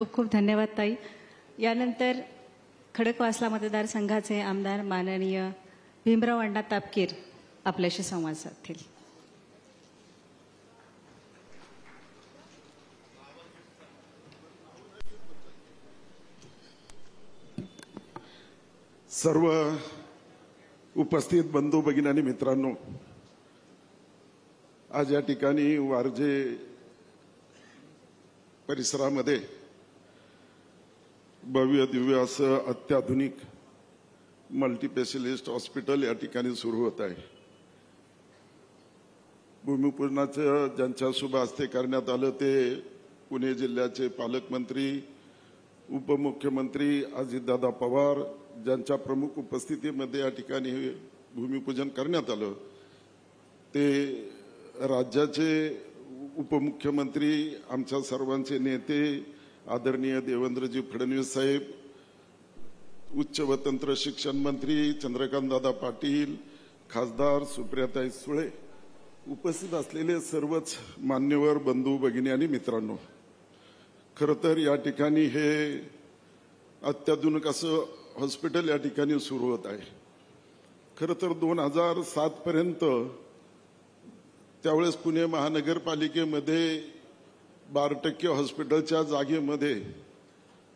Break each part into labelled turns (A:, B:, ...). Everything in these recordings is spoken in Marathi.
A: खूप खूप धन्यवाद ताई। यानंतर खडकवासला मतदारसंघाचे आमदार माननीय भीमराव अण्णा तापकीर आपल्याशी संवाद साधतील।
B: सर्व उपस्थित बंधू भगिनी आणि मित्रांनो, आज या ठिकाणी वारजे परिसरामध्ये भव्य दिव्य असं अत्याधुनिक मल्टीस्पेशलिस्ट हॉस्पिटल या ठिकाणी सुरू होत आहे। भूमिपूजनाचं ज्यांच्या शुभ हस्ते करण्यात आलं ते पुणे जिल्ह्याचे पालकमंत्री उपमुख्यमंत्री अजितदादा पवार, ज्यांच्या प्रमुख उपस्थितीमध्ये या ठिकाणी भूमिपूजन करण्यात आलं ते राज्याचे उपमुख्यमंत्री, आमच्या सर्वांचे नेते आदरणीय देवेंद्रजी फडणवीस साहेब, उच्च व तंत्र शिक्षण मंत्री चंद्रकांतदादा पाटील, खासदार सुप्रियाताई सुळे, उपस्थित असलेले सर्वच मान्यवर बंधू भगिनी आणि मित्रांनो, खरं तर या ठिकाणी हे अत्याधुनिक असं हॉस्पिटल या ठिकाणी सुरू होत आहे। खरं तर 2007 पर्यंत त्यावेळेस पुणे महानगरपालिकेमध्ये 12% हॉस्पिटलच्या जागेमध्ये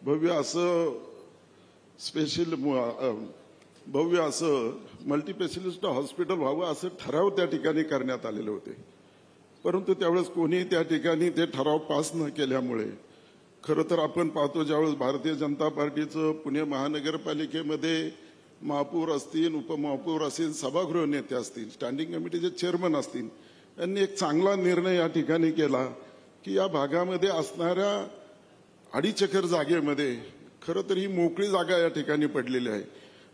B: भव्य असं मल्टीस्पेशलिस्ट हॉस्पिटल व्हावं असं ठराव त्या ठिकाणी करण्यात आलेले होते। परंतु त्यावेळेस कोणी त्या ठिकाणी ते ठराव पास न केल्यामुळे खरं तर आपण पाहतो, ज्यावेळेस भारतीय जनता पार्टीचं पुणे महानगरपालिकेमध्ये महापौर असतील, उपमहापौर असतील, सभागृह नेते असतील, स्टँडिंग कमिटीचे चेअरमन असतील, यांनी एक चांगला निर्णय या ठिकाणी केला की या भागामध्ये असणाऱ्या 2.5 एकर जागेमध्ये खरं तर ही मोकळी जागा या ठिकाणी पडलेली आहे,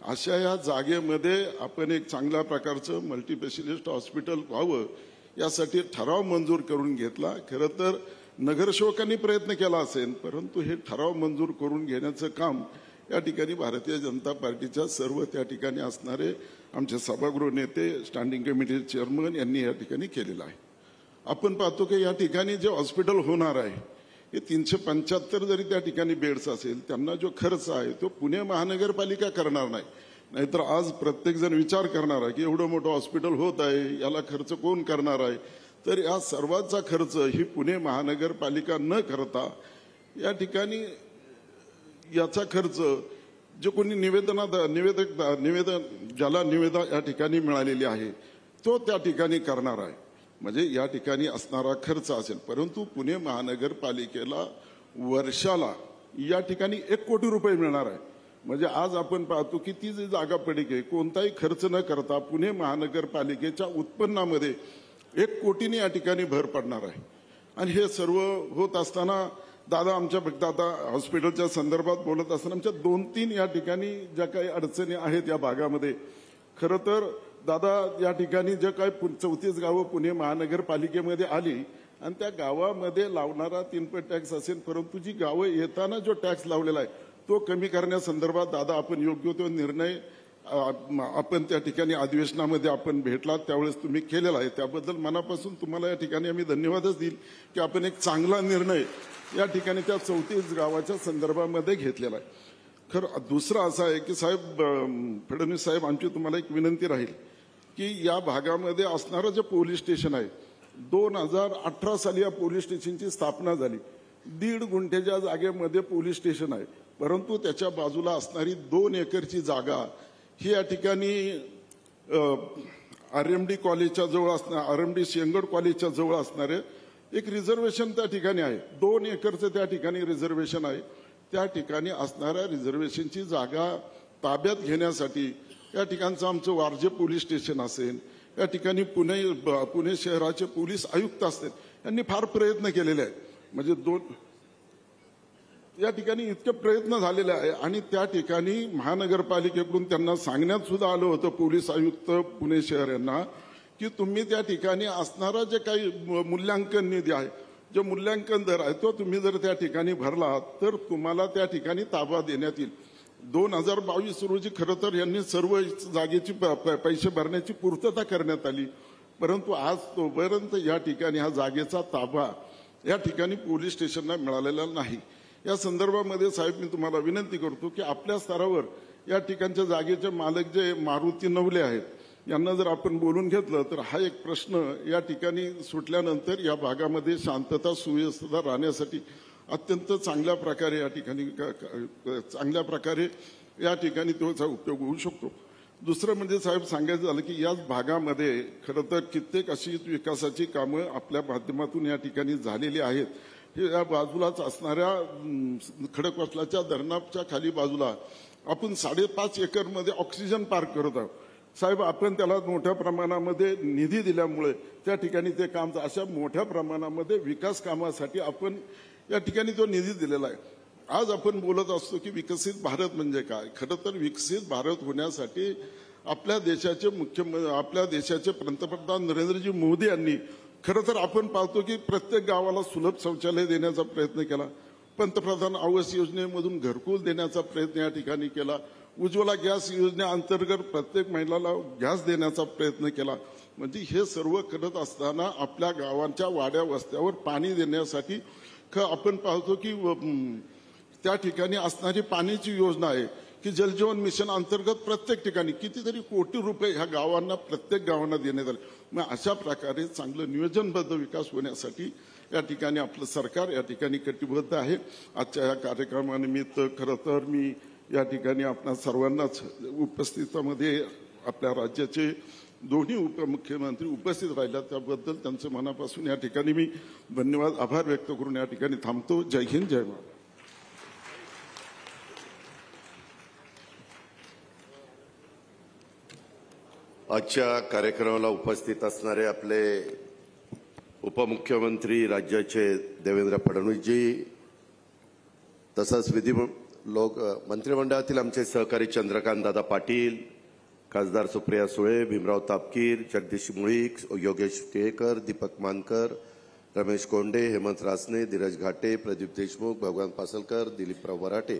B: अशा या जागेमध्ये आपण एक चांगल्या प्रकारचं मल्टीस्पेशलिस्ट हॉस्पिटल व्हावं यासाठी ठराव मंजूर करून घेतला। खरं तर नगरसेवकांनी प्रयत्न केला असेल, परंतु हे ठराव मंजूर करून घेण्याचं काम या ठिकाणी भारतीय जनता पार्टीच्या सर्व त्या ठिकाणी असणारे आमचे सभागृह नेते, स्टँडिंग कमिटी चेअरमन यांनी या ठिकाणी केलेलं आहे। आपण पाहतो की या ठिकाणी जे हॉस्पिटल होणार आहे हे 375 जरी त्या ठिकाणी बेड्स असेल, त्यांना जो खर्च आहे तो पुणे महानगरपालिका करणार नाही। नाहीतर आज प्रत्येक जण विचार करणार आहे की एवढं मोठं हॉस्पिटल होत आहे, याला खर्च कोण करणार आहे, तर या सर्वांचा खर्च ही पुणे महानगरपालिका न करता या ठिकाणी याचा खर्च जो कोणी निवेदन ज्याला निविदा या ठिकाणी मिळालेली आहे तो त्या ठिकाणी करणार आहे, म्हणजे या ठिकाणी असणारा खर्च असेल। परंतु पुणे महानगरपालिकेला वर्षाला या ठिकाणी 1 कोटी रुपये मिळणार आहे। म्हणजे आज आपण पाहतो की ती जी जागा पडीक आहे, कोणताही खर्च न करता पुणे महानगरपालिकेच्या उत्पन्नामध्ये 1 कोटीने या ठिकाणी भर पडणार आहे। आणि हे सर्व होत असताना दादा आमच्या फक्त आता हॉस्पिटलच्या संदर्भात बोलत असताना आमच्या 2-3 या ठिकाणी ज्या काही अडचणी आहेत या भागामध्ये, खरं तर दादा या ठिकाणी जे काही 34 गावं पुणे महानगरपालिकेमध्ये आली आणि त्या गावामध्ये लावणारा 3% टॅक्स असेल, परंतु जी गावं येताना जो टॅक्स लावलेला आहे तो कमी करण्यासंदर्भात दादा आपण योग्य तो निर्णय आपण त्या ठिकाणी अधिवेशनामध्ये आपण भेटला त्यावेळेस तुम्ही केलेला आहे, त्याबद्दल मनापासून तुम्हाला या ठिकाणी आम्ही धन्यवादच देईल की आपण एक चांगला निर्णय या ठिकाणी त्या 34 गावाच्या संदर्भामध्ये घेतलेला आहे। खरं दुसरं असं आहे की साहेब फडणवीस साहेब, आमची तुम्हाला एक विनंती राहील की या भागामध्ये असणारं जे पोलीस स्टेशन आहे 2018 साली या पोलीस स्टेशनची स्थापना झाली। 1.5 गुंठ्याच्या जागेमध्ये पोलीस स्टेशन आहे, परंतु त्याच्या बाजूला असणारी 2 एकरची जागा ही या ठिकाणी RMD कॉलेजच्या जवळ असणार, RMD शेंगड कॉलेजच्या जवळ असणारे एक रिझर्वेशन त्या ठिकाणी आहे, 2 एकरचं त्या ठिकाणी रिझर्वेशन आहे। त्या ठिकाणी असणाऱ्या रिझर्वेशनची जागा ताब्यात घेण्यासाठी या ठिकाणचं आमचं वारजे पोलीस स्टेशन असेल, या ठिकाणी पुणे शहराचे पोलीस आयुक्त असतील, यांनी फार प्रयत्न केलेले आहेत। म्हणजे या ठिकाणी इतके प्रयत्न झालेले आहे आणि त्या ठिकाणी महानगरपालिकेकडून त्यांना सांगण्यात सुद्धा आलं होतं पोलीस आयुक्त पुणे शहर यांना की तुम्ही त्या ठिकाणी असणारा जे काही मूल्यांकन निधी आहे, जो मूल्यांकन दर आहे तो तुम्ही जर त्या ठिकाणी भरला तर तुम्हाला त्या ठिकाणी ताबा देण्यात येईल। 2022 रोजी खरं तर यांनी सर्व जागेची पैसे भरण्याची पूर्तता करण्यात आली, परंतु आज तोपर्यंत या ठिकाणी हा जागेचा ताबा या ठिकाणी पोलीस स्टेशनला मिळालेला नाही। या संदर्भामध्ये साहेब मी तुम्हाला विनंती करतो की आपल्या स्तरावर या ठिकाणच्या जागेचे मालक जे मारुती नवले आहेत यांना जर आपण बोलून घेतलं तर हा एक प्रश्न या ठिकाणी सुटल्यानंतर या भागामध्ये शांतता सुव्यवस्था राहण्यासाठी अत्यंत चांगल्या प्रकारे या ठिकाणी त्याचा उपयोग होऊ शकतो. दुसरं म्हणजे साहेब सांगायचं झालं की याच भागामध्ये खरं तर कित्येक अशी विकासाची कामं आपल्या माध्यमातून या ठिकाणी झालेली आहेत. हे या बाजूलाच असणाऱ्या खडकवासलाच्या धरणाच्या खाली बाजूला आपण 5.5 एकरमध्ये ऑक्सिजन पार्क करत आहोत. साहेब आपण त्याला मोठ्या प्रमाणामध्ये निधी दिल्यामुळे त्या ठिकाणी ते काम अशा मोठ्या प्रमाणामध्ये विकास कामासाठी आपण या ठिकाणी तो निधी दिलेला आहे. आज आपण बोलत असतो की विकसित भारत म्हणजे काय. खरं तर विकसित भारत होण्यासाठी आपल्या देशाचे पंतप्रधान नरेंद्रजी मोदी यांनी खरं तर आपण पाहतो की प्रत्येक गावाला सुलभ शौचालय देण्याचा प्रयत्न केला. पंतप्रधान आवास योजनेमधून घरकुल देण्याचा प्रयत्न या ठिकाणी केला. उज्ज्वला गॅस योजनेअंतर्गत प्रत्येक महिलाला गॅस देण्याचा प्रयत्न केला. म्हणजे हे सर्व करत असताना आपल्या गावांच्या वाड्या वस्त्यावर पाणी देण्यासाठी आपण पाहतो की त्या ठिकाणी असणारी पाण्याची योजना आहे की जलजीवन मिशन अंतर्गत प्रत्येक ठिकाणी कितीतरी कोटी रुपये ह्या गावांना प्रत्येक गावांना देण्यात आले. मग अशा प्रकारे चांगलं नियोजनबद्ध विकास होण्यासाठी या ठिकाणी आपलं सरकार या ठिकाणी कटिबद्ध आहे. आजच्या या कार्यक्रमानिमित्त खरं तर मी या ठिकाणी आपल्या सर्वांनाच उपस्थितीमध्ये आपल्या राज्याचे दोन्ही उपमुख्यमंत्री उपस्थित राहिल्या त्याबद्दल त्यांचं मनापासून या ठिकाणी मी धन्यवाद आभार व्यक्त करून या ठिकाणी थांबतो. जय हिंद जय महाराष्ट्र.
C: आजच्या कार्यक्रमाला उपस्थित असणारे आपले उपमुख्यमंत्री राज्याचे देवेंद्र फडणवीसजी तसंच मंत्रिमंडळातील आमचे सहकारी चंद्रकांत दादा पाटील, खासदार सुप्रिया सुळे, भीमराव तापकीर, जगदीश मुळीक, योगेश केळकर, दीपक मानकर, रमेश कोंडे, हेमंत रासने, धीरज घाटे, प्रदीप देशमुख, भगवान पासलकर, दिलीपराव वराटे,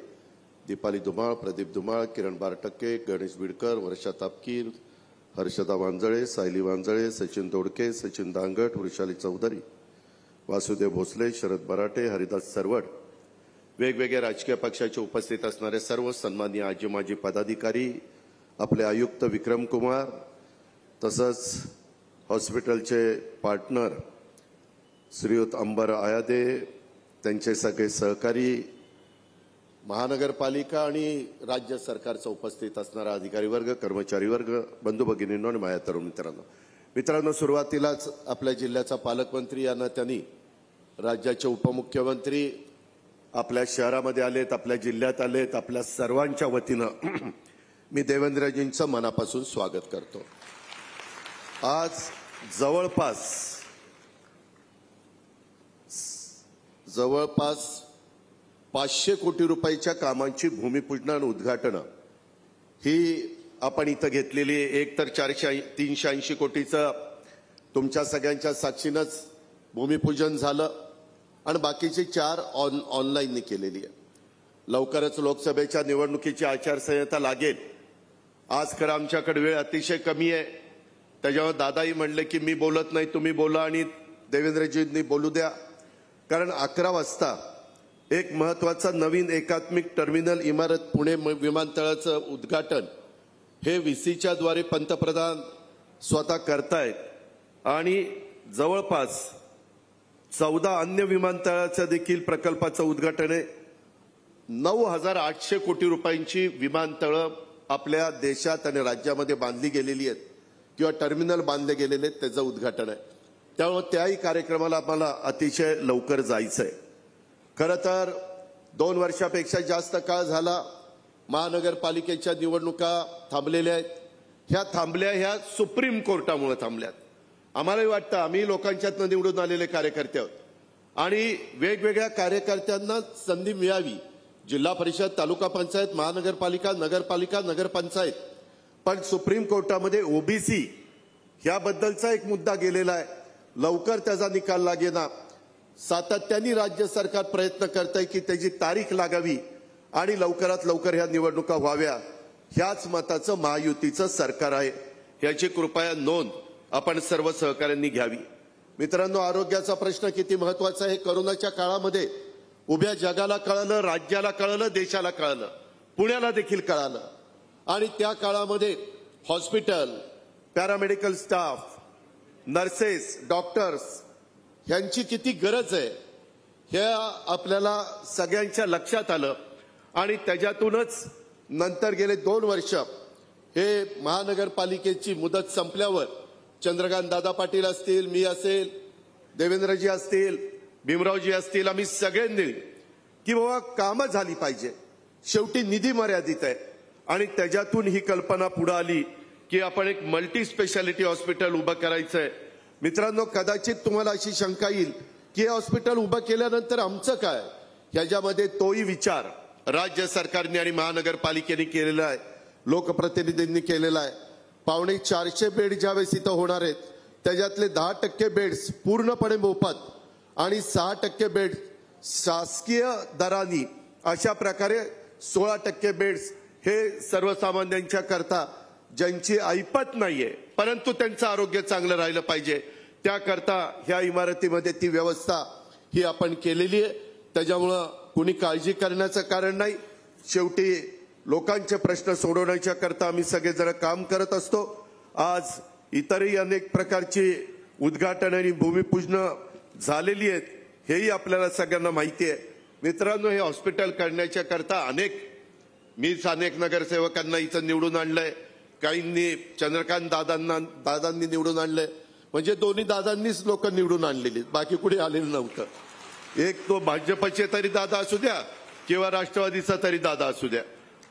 C: दीपाली धुमाळ, प्रदीप धुमाळ, किरण बारटक्के, गणेश बिडकर, वर्षा तापकीर, हर्षदा वांजळे, सायली वांजळे, सचिन दोडके, सचिन दांगट, वृषाली चौधरी, वासुदेव भोसले, शरद बराटे, हरिदास सरवड, वेगवेगळ्या राजकीय पक्षाचे उपस्थित असणारे सर्व सन्माननीय आजी माजी पदाधिकारी, आपले आयुक्त विक्रम कुमार, तसंच हॉस्पिटलचे पार्टनर श्रीयुत अंबर आयादे, त्यांचे सगळे सहकारी, महानगरपालिका आणि राज्य सरकारचा उपस्थित असणारा अधिकारी वर्ग, कर्मचारी वर्ग, बंधू भगिनींनो आणि माझ्या तरुण मित्रांनो, सुरुवातीलाच आपल्या जिल्ह्याचा पालकमंत्री यांना त्यांनी राज्याचे उपमुख्यमंत्री आपल्या शहरामध्ये आलेत, आपल्या जिल्ह्यात आलेत, आपल्या सर्वांच्या वतीनं मी देवेंद्रजींचं मनापासून स्वागत करतो. आज जवळपास 500 कोटी रुपयाच्या कामांची भूमिपूजन आणि उद्घाटनं ही आपण इथं घेतलेली. एक तर 380 कोटीचं तुमच्या सगळ्यांच्या साक्षीनंच भूमिपूजन झालं आणि बाकीची 4 ऑनलाईनने केलेली आहे. लवकरच लोकसभेच्या निवडणुकीची आचारसंहिता लागेल. आज खरं आमच्याकडे वेळ अतिशय कमी आहे. त्याच्यावर दादाही म्हणले की मी बोलत नाही, तुम्ही बोला आणि देवेंद्रजींनी बोलू द्या. कारण 11 वाजता एक महत्वाचा नवीन एकात्मिक टर्मिनल इमारत पुणे विमानतळाचं उद्घाटन हे व्हीसीच्या द्वारे पंतप्रधान स्वतः करतायत आणि जवळपास 14 अन्य विमानतळाचं देखील प्रकल्पाचं उद्घाटन आहे. 9,800 कोटी रुपयांची विमानतळं आपल्या देशात आणि राज्यामध्ये बांधली गेलेली आहेत किंवा टर्मिनल बांधले गेलेले आहेत, त्याचं उद्घाटन आहे. त्यामुळे त्याही कार्यक्रमाला आम्हाला अतिशय लवकर जायचं आहे. खरं तर 2 वर्षापेक्षा जास्त काळ झाला महानगरपालिकेच्या निवडणुका थांबलेल्या आहेत. ह्या सुप्रीम कोर्टामुळे थांबल्यात. आम्हालाही वाटतं आम्ही लोकांच्यातनं निवडून आलेले कार्यकर्ते आहोत आणि वेगवेगळ्या कार्यकर्त्यांना संधी मिळावी. जिल्हा परिषद, तालुका पंचायत, महानगरपालिका, नगरपालिका, नगरपंचायत, पण सुप्रीम कोर्टामध्ये ओबीसी ह्याबद्दलचा एक मुद्दा गेलेला आहे. लवकर त्याचा निकाल लागेना. सातत्याने राज्य सरकार प्रयत्न करतंय की त्याची तारीख लागावी आणि लवकरात लवकर ह्या निवडणुका व्हाव्या. ह्याच मताचं महायुतीचं सरकार आहे. ह्याची कृपया नोंद आपण सर्व सहकाऱ्यांनी घ्यावी. मित्रांनो, आरोग्याचा प्रश्न किती महत्वाचा आहे. कोरोनाच्या काळामध्ये उभ्या जगाला कळलं, राज्याला कळलं, देशाला कळलं, पुण्याला देखील कळालं. आणि त्या काळामध्ये hospital, paramedical staff, nurses, doctors यांची किती गरज आहे हे आपल्याला सगळ्यांच्या लक्षात आलं. आणि त्याच्यातूनच नंतर गेले 2 वर्ष हे महानगरपालिकेची मुदत संपल्यावर चंद्रकांत दादा पाटील असतील, मी असेल, देवेंद्रजी असतील, भीमरावजी असतील, आम्ही सगळ्यांनी की बाबा कामं झाली पाहिजे. शेवटी निधी मर्यादित आहे आणि त्याच्यातून ही कल्पना पुढे आली की आपण एक मल्टी स्पेशालिटी हॉस्पिटल उभं करायचंय. मित्रांनो, कदाचित तुम्हाला अशी शंका येईल की हे हॉस्पिटल उभं केल्यानंतर आमचं काय. ह्याच्यामध्ये तोही विचार राज्य सरकारने आणि महानगरपालिकेने केलेला आहे, लोकप्रतिनिधींनी केलेला आहे. 450 बेड ज्यावेळेस इथं होणार आहेत त्याच्यातले 10% बेड्स पूर्णपणे मोफत आणि 6% बेड शासकीय दराने, अशा प्रकारे 16% बेड्स हे सर्वसामान्यांच्या करता ज्यांची ऐपत नाहीये परंतु त्यांचं आरोग्य चांगलं राहिलं पाहिजे त्याकरता ह्या इमारतीमध्ये ती व्यवस्था ही आपण केलेली आहे. त्याच्यामुळं कुणी काळजी करण्याचं कारण नाही. शेवटी लोकांचे प्रश्न सोडवण्याच्या करता आम्ही सगळेजण काम करत असतो. आज इतरही अनेक प्रकारची उद्घाटन आणि भूमिपूजन झालेली आहेत हेही आपल्याला सगळ्यांना माहिती आहे. मित्रांनो, हे हॉस्पिटल करण्याच्या करता मीच अनेक नगरसेवकांना इथं निवडून आणलंय, काहींनी चंद्रकांत दादांनी निवडून आणलंय. म्हणजे दोन्ही दादांनीच लोक निवडून आणलेली, बाकी कुठे आलेलं नव्हतं. एक तो भाजपचे तरी दादा असू द्या किंवा राष्ट्रवादीचा तरी दादा असू द्या.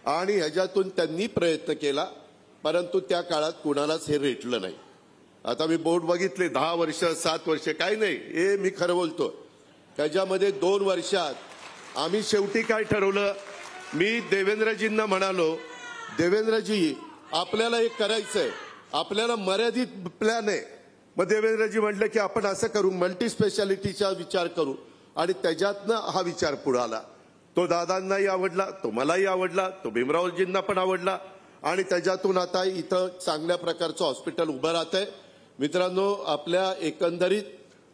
C: आणि ह्याच्यातून त्यांनी प्रयत्न केला परंतु त्या काळात कुणालाच हे रेटलं नाही. आता मी बोर्ड बघितले 10 वर्ष 7 वर्ष काही नाही, हे मी खरं बोलतो. त्याच्यामध्ये 2 वर्षात आम्ही शेवटी काय ठरवलं, मी देवेंद्रजींना म्हणालो, देवेंद्रजी आपल्याला हे करायचंय, आपल्याला मर्यादित प्लॅन आहे. मग देवेंद्रजी म्हटलं की आपण असं करू, मल्टी स्पेशालिटीचा विचार करू. आणि त्याच्यातनं हा विचार पुढे आला. तो दादांनाही आवडला, तो मलाही आवडला, तो भीमरावजींना पण आवडला आणि त्याच्यातून आता इथं चांगल्या प्रकारचं हॉस्पिटल उभं राहत आहे. मित्रांनो, आपल्या एकंदरीत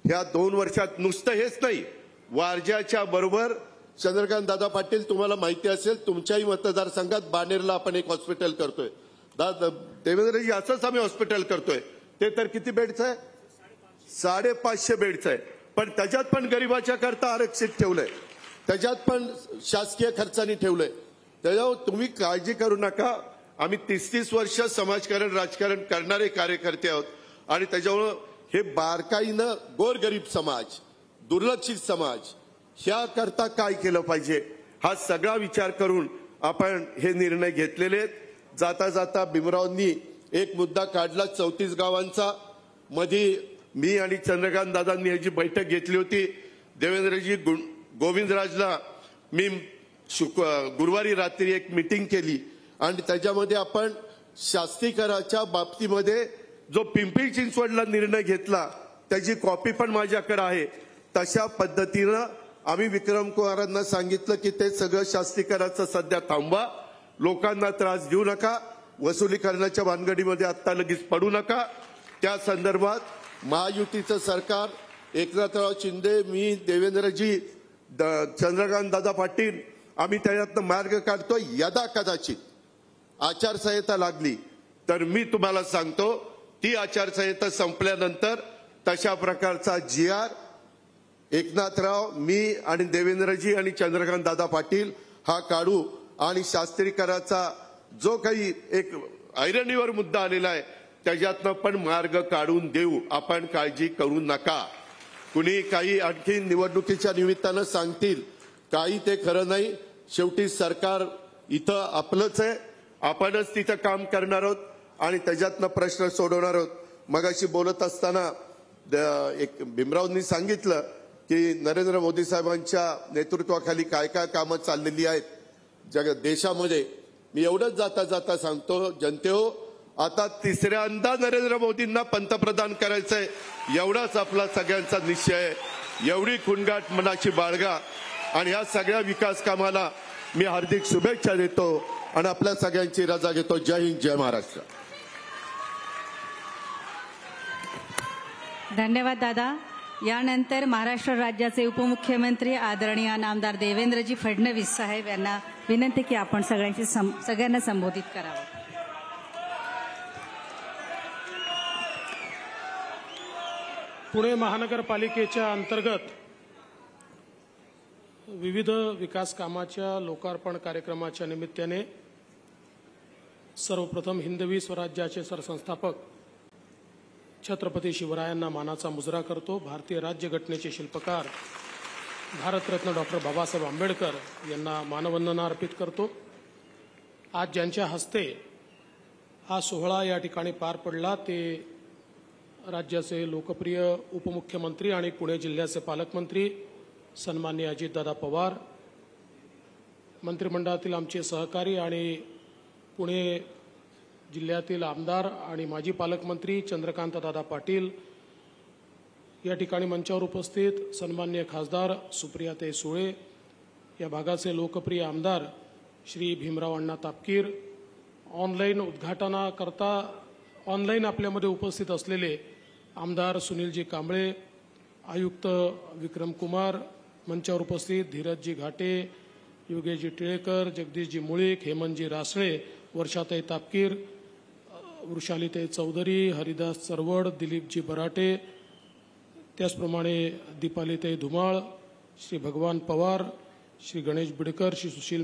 C: ह्या 2 वर्षात नुसतं हेच नाही, वारज्याच्या बरोबर चंद्रकांत दादा पाटील, तुम्हाला माहिती असेल तुमच्याही मतदारसंघात बाणेरला आपण एक हॉस्पिटल करतोय. देवेंद्रजी असंच आम्ही हॉस्पिटल करतोय. ते तर किती बेडचं आहे, 550 बेडचं आहे. पण त्याच्यात पण गरिबाच्या करता आरक्षित ठेवलंय, त्याच्यात पण शासकीय खर्चाने ठेवलंय. त्याच्यावर तुम्ही काळजी करू नका. आम्ही 30 वर्ष समाजकारण राजकारण करणारे कार्यकर्ते आहोत आणि त्याच्यामुळं हे बारकाईनं गोरगरीब समाज, दुर्लक्षित समाज ह्या करता काय केलं पाहिजे हा सगळा विचार करून आपण हे निर्णय घेतलेले आहेत. जाता जाता भीमरावांनी एक मुद्दा काढला 34 गावांचा. मध्ये मी आणि चंद्रकांत दादांनी ह्याची बैठक घेतली होती. देवेंद्रजी गोविंदराजला मी गुरुवारी रात्री एक मीटिंग केली आणि त्याच्यामध्ये आपण शास्तीकराच्या बाबतीमध्ये जो पिंपरी चिंचवडला निर्णय घेतला त्याची कॉपी पण माझ्याकडे आहे. तशा पद्धतीनं आम्ही विक्रम कुमारांना सांगितलं की ते सगळं शास्तीकराचं सध्या थांबवा, लोकांना त्रास देऊ नका, वसुली करण्याच्या भानगडीमध्ये आत्ता लगेच पडू नका. त्या संदर्भात महायुतीचं सरकार, एकनाथराव शिंदे, मी, देवेंद्रजी, चंद्रकांत दादा पाटील आम्ही त्याच्यातनं मार्ग काढतो. यदा कदाचित आचारसंहिता लागली तर मी तुम्हाला सांगतो ती आचारसंहिता संपल्यानंतर तशा प्रकारचा GR एकनाथराव, मी आणि देवेंद्रजी आणि चंद्रकांत दादा पाटील हा काढू आणि शास्त्रीकराचा जो काही एक ऐरणीवर मुद्दा आलेला आहे त्याच्यातनं पण मार्ग काढून देऊ. आपण काळजी करू नका. कुणी काही आणखी निवडणुकीच्या निमित्तानं सांगतील, काही ते खरं नाही. शेवटी सरकार इथं आपलंच आहे, आपणच तिथं काम करणार आहोत आणि त्याच्यातनं प्रश्न सोडवणार आहोत. मगाशी बोलत असताना एक भीमरावांनी सांगितलं की नरेंद्र मोदी साहेबांच्या नेतृत्वाखाली काय काय कामं चाललेली आहेत देशामध्ये. मी एवढंच जाता जाता सांगतो, जनतेहो, आता 3ऱ्यांदा नरेंद्र मोदींना पंतप्रधान करायचंय एवढाच आपला सगळ्यांचा निश्चय आहे. एवढी खुणगाट मनाची बाळगा आणि ह्या सगळ्या विकास कामाला मी हार्दिक शुभेच्छा देतो आणि आपल्या सगळ्यांची रजा घेतो. जय हिंद, जय महाराष्ट्र.
A: धन्यवाद दादा. यानंतर महाराष्ट्र राज्याचे उपमुख्यमंत्री आदरणीय नामदार देवेंद्रजी फडणवीस साहेब यांना विनंती की आपण सगळ्यांना संबोधित करावं.
D: पुणे महानगरपालिकेच्या अंतर्गत विविध विकास कामाच्या लोकार्पण कार्यक्रमाच्या निमित्ताने सर्वप्रथम हिंदवी स्वराज्याचे सरसंस्थापक छत्रपती शिवरायांना मानाचा मुजरा करतो. भारतीय राज्यघटनेचे शिल्पकार भारतरत्न डॉक्टर बाबासाहेब आंबेडकर यांना मानवंदना अर्पित करतो. आज ज्यांच्या हस्ते हा सोहळा या ठिकाणी पार पडला ते राज्याचे लोकप्रिय उपमुख्यमंत्री आणि पुणे जिल्ह्याचे पालकमंत्री सन्माननीय अजितदादा पवार, मंत्रिमंडळातील आमचे सहकारी आणि पुणे जिल्ह्यातील आमदार आणि माजी पालकमंत्री चंद्रकांतदादा पाटील, या ठिकाणी मंचावर उपस्थित सन्माननीय खासदार सुप्रियाताई सुळे, या भागाचे लोकप्रिय आमदार श्री भीमराव अण्णा तापकीर, ऑनलाईन उद्घाटनाकरता ऑनलाईन आपल्यामध्ये उपस्थित असलेले आमदार सुनीलजी कांबळे, आयुक्त विक्रम कुमार, मंचावर उपस्थित धीरजजी घाटे, योगेशजी टिळेकर, जगदीशजी मुळीक, हेमंतजी रासळे, वर्षाताई तापकीर, वृषालीताई चौधरी, हरिदास चरवड, दिलीपजी बराटे, त्याचप्रमाणे दीपालीताई धुमाळ, श्री भगवान पवार, श्री गणेश बिडकर, श्री सुशील